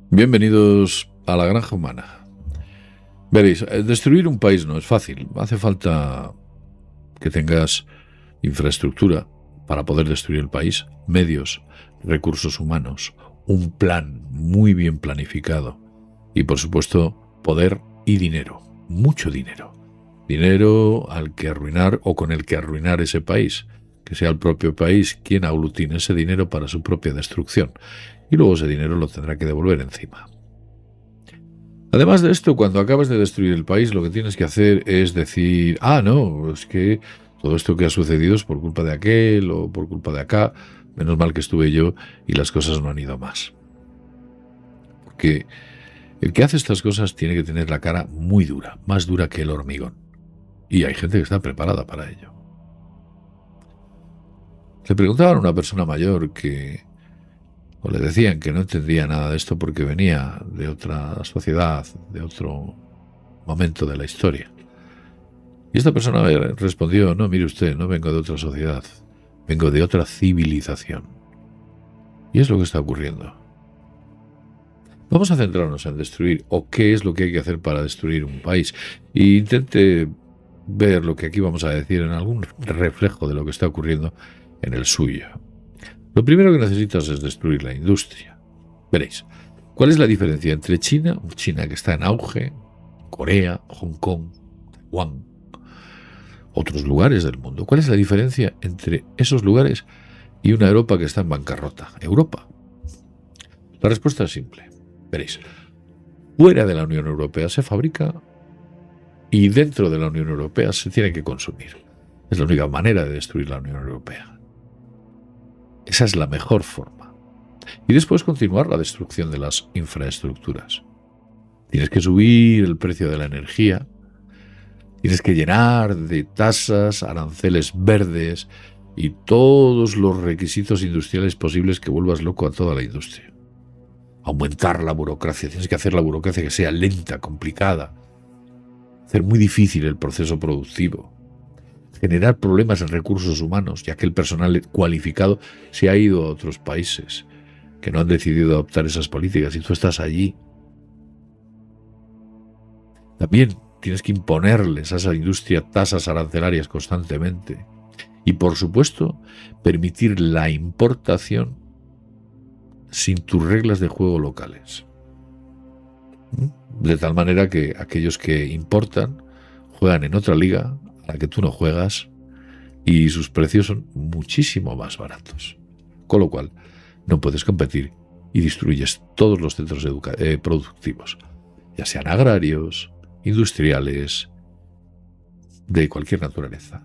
Bienvenidos a la granja humana. Veréis, destruir un país no es fácil. Hace falta que tengas infraestructura para poder destruir el país, medios, recursos humanos, un plan muy bien planificado y, por supuesto, poder y dinero, mucho dinero. Dinero al que arruinar o con el que arruinar ese país, que sea el propio país quien aglutine ese dinero para su propia destrucción. Y luego ese dinero lo tendrá que devolver encima. Además de esto, cuando acabas de destruir el país, lo que tienes que hacer es decir, no, es que todo esto que ha sucedido es por culpa de aquel o por culpa de acá, menos mal que estuve yo y las cosas no han ido más. Porque el que hace estas cosas tiene que tener la cara muy dura, más dura que el hormigón. Y hay gente que está preparada para ello. Le preguntaban a una persona mayor o le decían que no entendía nada de esto porque venía de otra sociedad, de otro momento de la historia. Y esta persona respondió, no, mire usted, no vengo de otra sociedad, vengo de otra civilización. Y es lo que está ocurriendo. Vamos a centrarnos en destruir, o qué es lo que hay que hacer para destruir un país. E intente ver lo que aquí vamos a decir en algún reflejo de lo que está ocurriendo en el suyo. Lo primero que necesitas es destruir la industria. Veréis, ¿cuál es la diferencia entre China que está en auge, Corea, Hong Kong, Taiwán, otros lugares del mundo? ¿Cuál es la diferencia entre esos lugares y una Europa que está en bancarrota? Europa. La respuesta es simple. Veréis, fuera de la Unión Europea se fabrica y dentro de la Unión Europea se tiene que consumir. Es la única manera de destruir la Unión Europea. Esa es la mejor forma. Y después continuar la destrucción de las infraestructuras. Tienes que subir el precio de la energía, tienes que llenar de tasas, aranceles verdes y todos los requisitos industriales posibles que vuelvas loco a toda la industria. Aumentar la burocracia, tienes que hacer la burocracia que sea lenta, complicada, hacer muy difícil el proceso productivo, generar problemas en recursos humanos, ya que el personal cualificado se ha ido a otros países que no han decidido adoptar esas políticas y tú estás allí. También tienes que imponerles a esa industria tasas arancelarias constantemente. Y, por supuesto, permitir la importación sin tus reglas de juego locales. De tal manera que aquellos que importan juegan en otra liga a la que tú no juegas y sus precios son muchísimo más baratos. Con lo cual, no puedes competir y destruyes todos los centros productivos, ya sean agrarios, industriales, de cualquier naturaleza.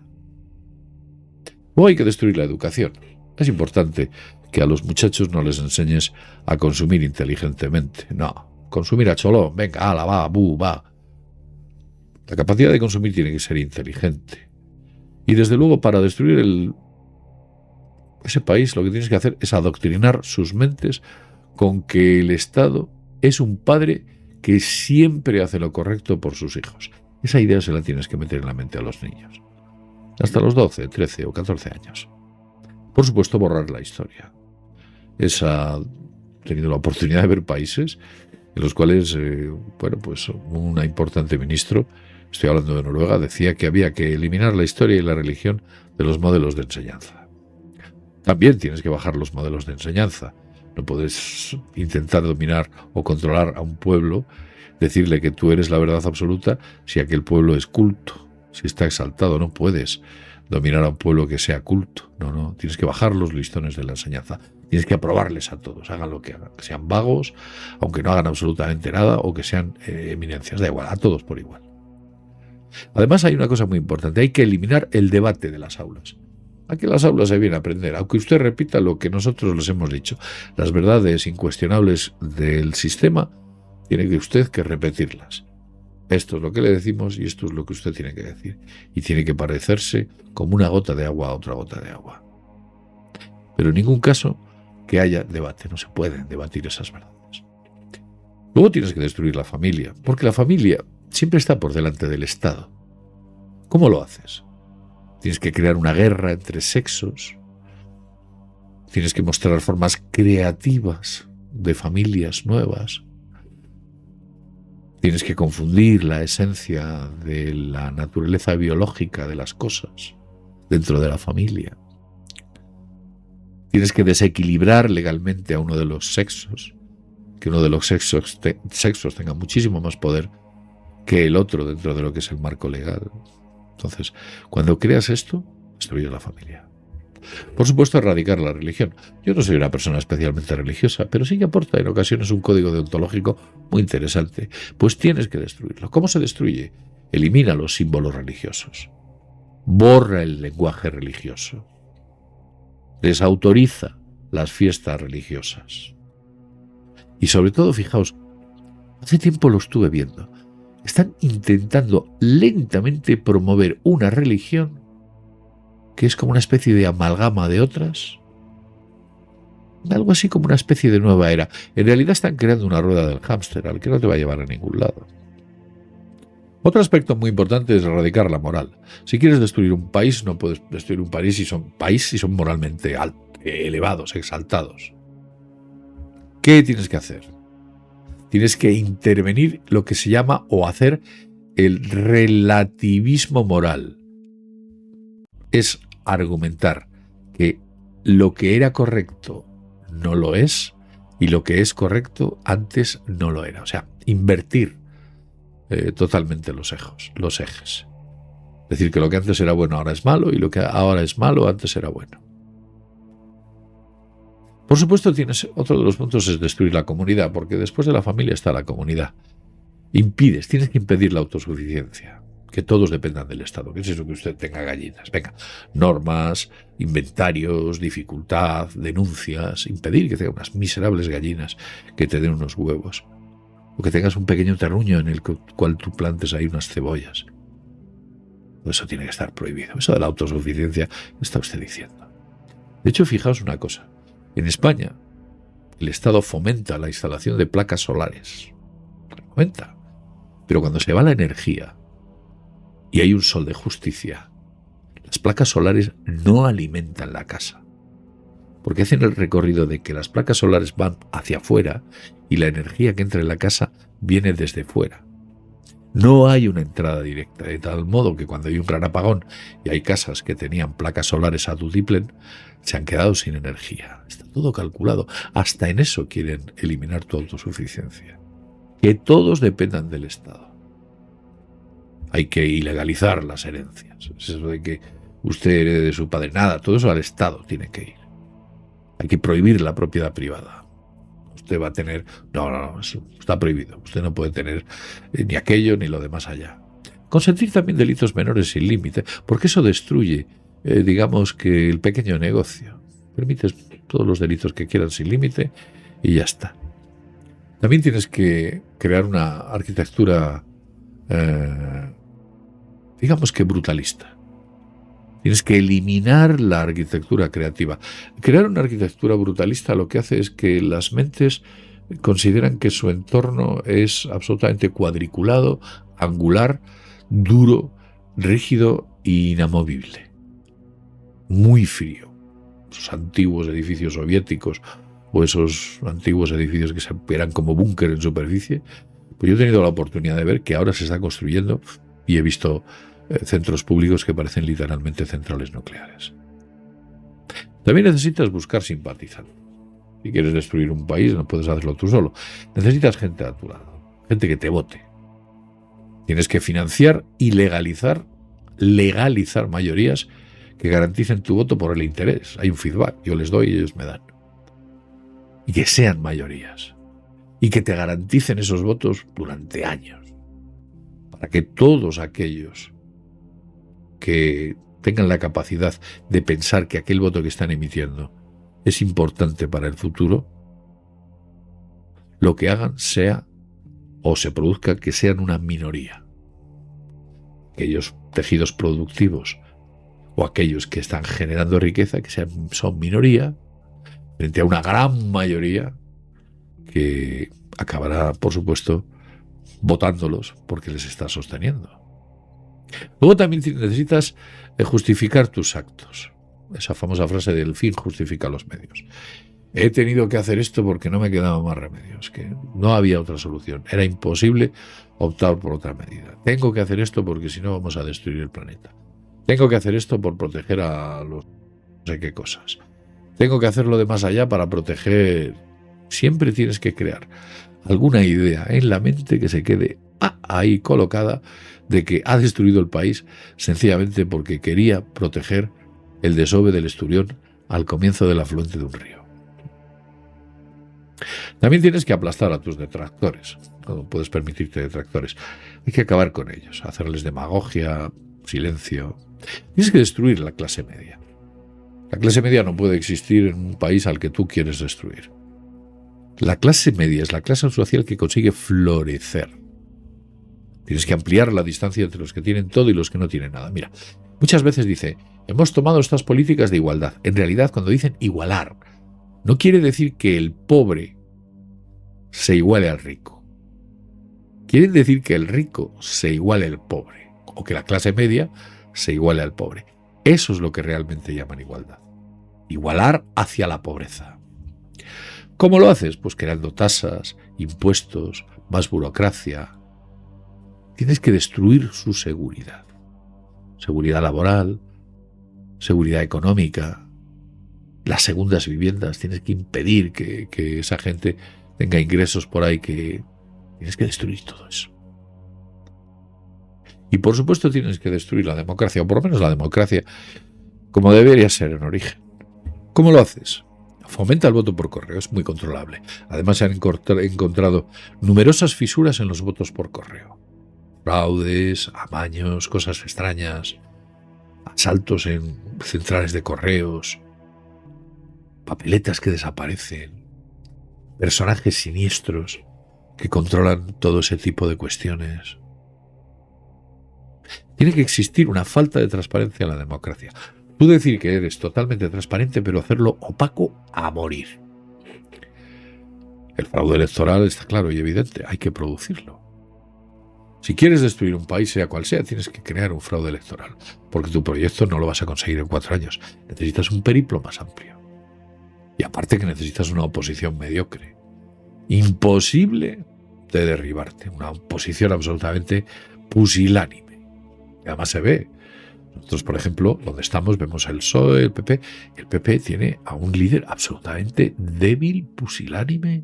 O hay que destruir la educación. Es importante que a los muchachos no les enseñes a consumir inteligentemente. No, consumir a cholón, venga, ala, va, bu, va. La capacidad de consumir tiene que ser inteligente. Y desde luego, para destruir ese país, lo que tienes que hacer es adoctrinar sus mentes con que el Estado es un padre que siempre hace lo correcto por sus hijos. Esa idea se la tienes que meter en la mente a los niños. Hasta los 12, 13 o 14 años. Por supuesto, borrar la historia. He tenido la oportunidad de ver países en los cuales, un importante ministro, estoy hablando de Noruega, decía que había que eliminar la historia y la religión de los modelos de enseñanza. También tienes que bajar los modelos de enseñanza. No puedes intentar dominar o controlar a un pueblo, decirle que tú eres la verdad absoluta si aquel pueblo es culto, si está exaltado. No puedes dominar a un pueblo que sea culto. No, tienes que bajar los listones de la enseñanza. Tienes que aprobarles a todos, hagan lo que hagan, que sean vagos, aunque no hagan absolutamente nada, o que sean eminencias, da igual, a todos por igual. Además, hay una cosa muy importante, hay que eliminar el debate de las aulas. Aquí en las aulas se viene a aprender, aunque usted repita lo que nosotros les hemos dicho, las verdades incuestionables del sistema, tiene que usted que repetirlas. Esto es lo que le decimos y esto es lo que usted tiene que decir. Y tiene que parecerse como una gota de agua a otra gota de agua. Pero en ningún caso que haya debate, no se pueden debatir esas verdades. Luego tienes que destruir la familia, porque la familia siempre está por delante del Estado. ¿Cómo lo haces? Tienes que crear una guerra entre sexos, tienes que mostrar formas creativas de familias nuevas, Tienes que confundir la esencia de la naturaleza biológica de las cosas dentro de la familia. Tienes que desequilibrar legalmente a uno de los sexos, que uno de los sexos tenga muchísimo más poder que el otro dentro de lo que es el marco legal. Entonces, cuando creas esto, destruyes la familia. Por supuesto, erradicar la religión. Yo no soy una persona especialmente religiosa, pero sí que aporta en ocasiones un código deontológico muy interesante. Pues tienes que destruirlo. ¿Cómo se destruye? Elimina los símbolos religiosos. Borra el lenguaje religioso. Desautoriza las fiestas religiosas. Y sobre todo, fijaos, hace tiempo lo estuve viendo. Están intentando lentamente promover una religión que es como una especie de amalgama de otras, algo así como una especie de nueva era. En realidad están creando una rueda del hámster al que no te va a llevar a ningún lado. Otro aspecto muy importante es erradicar la moral. Si quieres destruir un país, no puedes destruir un país si son moralmente elevados, exaltados. ¿Qué tienes que hacer? Tienes que intervenir lo que se llama o hacer el relativismo moral. Es argumentar que lo que era correcto no lo es y lo que es correcto antes no lo era. O sea, invertir totalmente los ejes. Es decir, que lo que antes era bueno ahora es malo y lo que ahora es malo antes era bueno. Por supuesto, otro de los puntos es destruir la comunidad, porque después de la familia está la comunidad. Tienes que impedir la autosuficiencia. Que todos dependan del Estado. ¿Qué es eso que usted tenga gallinas? Venga, normas, inventarios, dificultad, denuncias, impedir que tenga unas miserables gallinas que te den unos huevos. O que tengas un pequeño terruño en el cual tú plantes ahí unas cebollas. Eso tiene que estar prohibido. Eso de la autosuficiencia está usted diciendo. De hecho, fijaos una cosa. En España, el Estado fomenta la instalación de placas solares. Fomenta. Pero cuando se va la energía, y hay un sol de justicia, las placas solares no alimentan la casa, porque hacen el recorrido de que las placas solares van hacia afuera y la energía que entra en la casa viene desde fuera. No hay una entrada directa, de tal modo que cuando hay un gran apagón y hay casas que tenían placas solares a tutiplén, se han quedado sin energía. Está todo calculado. Hasta en eso quieren eliminar tu autosuficiencia. Que todos dependan del Estado. Hay que ilegalizar las herencias. Es eso de que usted herede de su padre. Nada, todo eso al Estado tiene que ir. Hay que prohibir la propiedad privada. Usted va a tener... No, eso está prohibido. Usted no puede tener ni aquello ni lo de más allá. Consentir también delitos menores sin límite, porque eso destruye, digamos que el pequeño negocio. Permites todos los delitos que quieran sin límite y ya está. También tienes que crear una arquitectura... digamos que brutalista. Tienes que eliminar la arquitectura creativa. Crear una arquitectura brutalista lo que hace es que las mentes consideran que su entorno es absolutamente cuadriculado, angular, duro, rígido e inamovible. Muy frío. Esos antiguos edificios soviéticos o esos antiguos edificios que se eran como búnker en superficie, pues yo he tenido la oportunidad de ver que ahora se está construyendo y he visto centros públicos que parecen literalmente centrales nucleares. También necesitas buscar simpatizantes. Si quieres destruir un país, no puedes hacerlo tú solo. Necesitas gente a tu lado, gente que te vote. Tienes que financiar y legalizar mayorías que garanticen tu voto por el interés. Hay un feedback, yo les doy y ellos me dan. Y que sean mayorías. Y que te garanticen esos votos durante años. Para que todos aquellos que tengan la capacidad de pensar que aquel voto que están emitiendo es importante para el futuro, lo que hagan sea o se produzca que sean una minoría. Aquellos tejidos productivos o aquellos que están generando riqueza que son minoría frente a una gran mayoría que acabará, por supuesto, votándolos porque les está sosteniendo. Luego también necesitas justificar tus actos. Esa famosa frase del fin justifica los medios. He tenido que hacer esto porque no me quedaba más remedio. Es que no había otra solución. Era imposible optar por otra medida. Tengo que hacer esto porque si no vamos a destruir el planeta. Tengo que hacer esto por proteger a los no sé qué cosas. Tengo que hacerlo de más allá para proteger. Siempre tienes que crear alguna idea en la mente que se quede ahí colocada de que ha destruido el país sencillamente porque quería proteger el desove del esturión al comienzo del afluente de un río. También tienes que aplastar a tus detractores. No puedes permitirte detractores. Hay que acabar con ellos, hacerles demagogia, silencio. Tienes que destruir la clase media. La clase media no puede existir en un país al que tú quieres destruir. La clase media es la clase social que consigue florecer. Tienes que ampliar la distancia entre los que tienen todo y los que no tienen nada. Mira, muchas veces dice, hemos tomado estas políticas de igualdad. En realidad, cuando dicen igualar, no quiere decir que el pobre se iguale al rico. Quieren decir que el rico se iguale al pobre, o que la clase media se iguale al pobre. Eso es lo que realmente llaman igualdad. Igualar hacia la pobreza. ¿Cómo lo haces? Pues creando tasas, impuestos, más burocracia. Tienes que destruir su seguridad. Seguridad laboral, seguridad económica, las segundas viviendas. Tienes que impedir que esa gente tenga ingresos por ahí, que tienes que destruir todo eso. Y por supuesto tienes que destruir la democracia, o por lo menos la democracia como debería ser en origen. ¿Cómo lo haces? Fomenta el voto por correo, es muy controlable. Además se han encontrado numerosas fisuras en los votos por correo. Fraudes, amaños, cosas extrañas, asaltos en centrales de correos, papeletas que desaparecen, personajes siniestros que controlan todo ese tipo de cuestiones. Tiene que existir una falta de transparencia en la democracia. Tú decir que eres totalmente transparente, pero hacerlo opaco a morir. El fraude electoral está claro y evidente, hay que producirlo. Si quieres destruir un país, sea cual sea, tienes que crear un fraude electoral, porque tu proyecto no lo vas a conseguir en 4 años. Necesitas un periplo más amplio. Y aparte que necesitas una oposición mediocre. Imposible de derribarte. Una oposición absolutamente pusilánime. Y además se ve. Nosotros, por ejemplo, donde estamos, vemos el PSOE, el PP. El PP tiene a un líder absolutamente débil, pusilánime,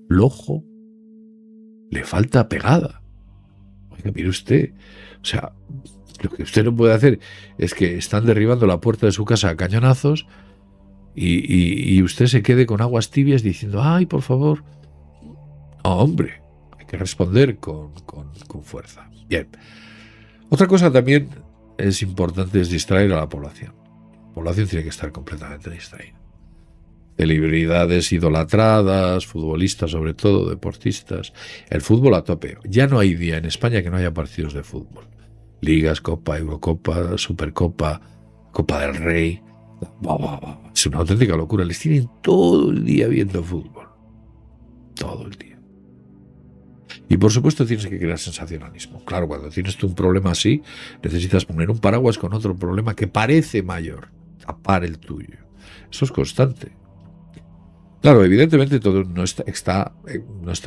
flojo. Le falta pegada. Oiga, mire usted, o sea, lo que usted no puede hacer es que están derribando la puerta de su casa a cañonazos y usted se quede con aguas tibias diciendo, ay, por favor. No, hombre, hay que responder con fuerza. Bien. Otra cosa también es importante es distraer a la población. La población tiene que estar completamente distraída. Celebridades idolatradas, futbolistas sobre todo, deportistas. El fútbol a tope. Ya no hay día en España que no haya partidos de fútbol. Ligas, Copa, Eurocopa, Supercopa, Copa del Rey. Es una auténtica locura. Les tienen todo el día viendo fútbol. Todo el día. Y por supuesto tienes que crear sensacionalismo. Claro, cuando tienes tú un problema así, necesitas poner un paraguas con otro problema que parece mayor. Tapar el tuyo. Eso es constante. Claro, evidentemente todo no está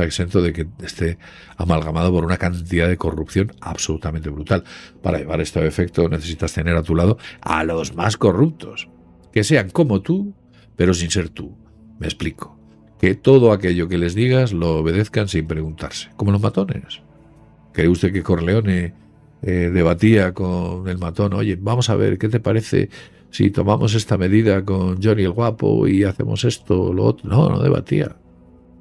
exento de que esté amalgamado por una cantidad de corrupción absolutamente brutal. Para llevar esto a efecto necesitas tener a tu lado a los más corruptos, que sean como tú, pero sin ser tú. Me explico. Que todo aquello que les digas lo obedezcan sin preguntarse, como los matones. ¿Cree usted que Corleone debatía con el matón? Oye, vamos a ver, ¿qué te parece si tomamos esta medida con Johnny el Guapo y hacemos esto o lo otro? No debatía.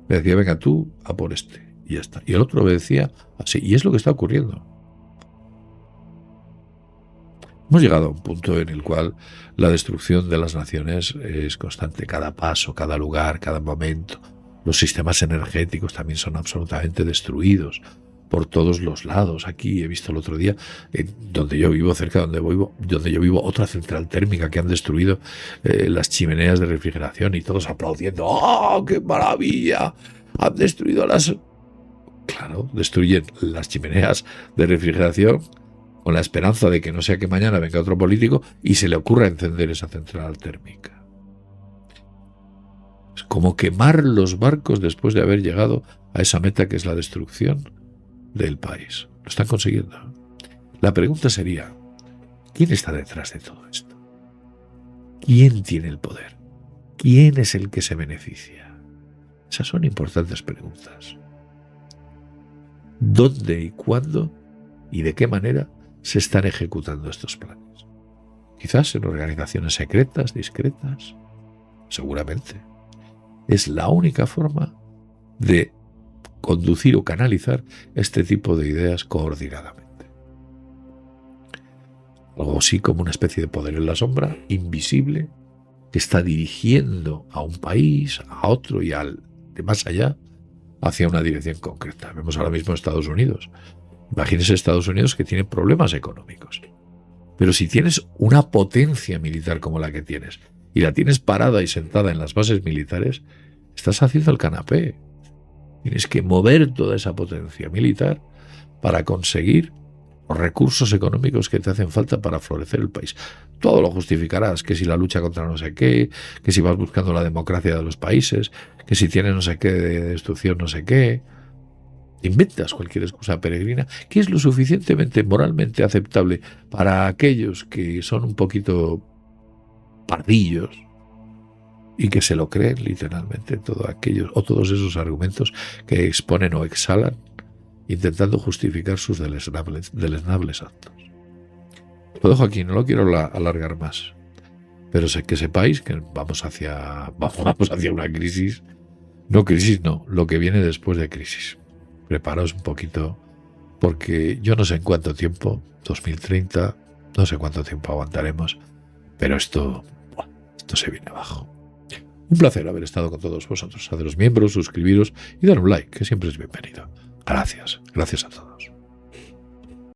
Le decía, venga tú, a por este. Y ya está. Y el otro obedecía así. Y es lo que está ocurriendo. Hemos llegado a un punto en el cual la destrucción de las naciones es constante. Cada paso, cada lugar, cada momento. Los sistemas energéticos también son absolutamente destruidos por todos los lados. Aquí he visto el otro día, donde yo vivo, cerca de donde yo vivo, otra central térmica que han destruido las chimeneas de refrigeración y todos aplaudiendo. ¡Oh, qué maravilla! Han destruido las... Claro, destruyen las chimeneas de refrigeración con la esperanza de que no sea que mañana venga otro político y se le ocurra encender esa central térmica. Es como quemar los barcos después de haber llegado a esa meta que es la destrucción del país. Lo están consiguiendo. La pregunta sería, ¿quién está detrás de todo esto? ¿Quién tiene el poder? ¿Quién es el que se beneficia? Esas son importantes preguntas. ¿Dónde y cuándo y de qué manera se están ejecutando estos planes? Quizás en organizaciones secretas, discretas, seguramente. Es la única forma de conducir o canalizar este tipo de ideas coordinadamente. Algo así como una especie de poder en la sombra, invisible, que está dirigiendo a un país, a otro y al de más allá, hacia una dirección concreta. Vemos ahora mismo Estados Unidos. Imagínese Estados Unidos que tiene problemas económicos. Pero si tienes una potencia militar como la que tienes, y la tienes parada y sentada en las bases militares, estás haciendo el canapé. Tienes que mover toda esa potencia militar para conseguir los recursos económicos que te hacen falta para florecer el país. Todo lo justificarás, que si la lucha contra no sé qué, que si vas buscando la democracia de los países, que si tienes no sé qué de destrucción no sé qué. Inventas cualquier excusa peregrina que es lo suficientemente moralmente aceptable para aquellos que son un poquito pardillos y que se lo creen literalmente todos esos argumentos que exponen o exhalan intentando justificar sus deleznables actos. Lo dejo aquí, no lo quiero alargar más, pero sé que sepáis que vamos hacia una crisis, no, lo que viene después de crisis. Preparaos un poquito, porque yo no sé en cuánto tiempo, 2030, no sé cuánto tiempo aguantaremos, pero esto se viene abajo. Un placer haber estado con todos vosotros. Haceros miembros, suscribiros y dar un like, que siempre es bienvenido. Gracias a todos.